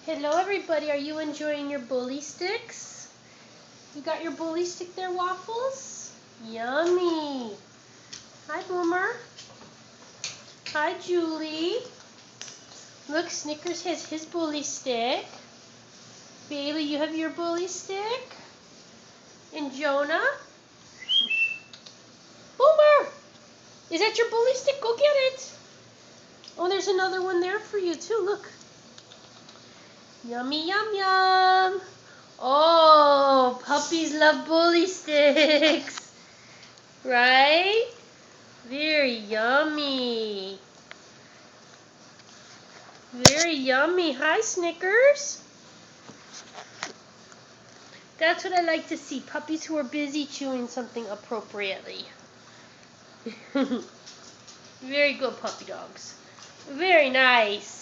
Hello everybody, are you enjoying your bully sticks? You got your bully stick there, Waffles? Yummy! Hi Boomer. Hi Julie. Look, Snickers has his bully stick. Bailey, you have your bully stick. And Jonah? Boomer! Is that your bully stick? Go get it! Oh, there's another one there for you too, look. Yummy, yum, yum. Oh, puppies love bully sticks. Right? Very yummy. Very yummy. Hi, Snickers. That's what I like to see. Puppies who are busy chewing something appropriately. Very good puppy dogs. Very nice.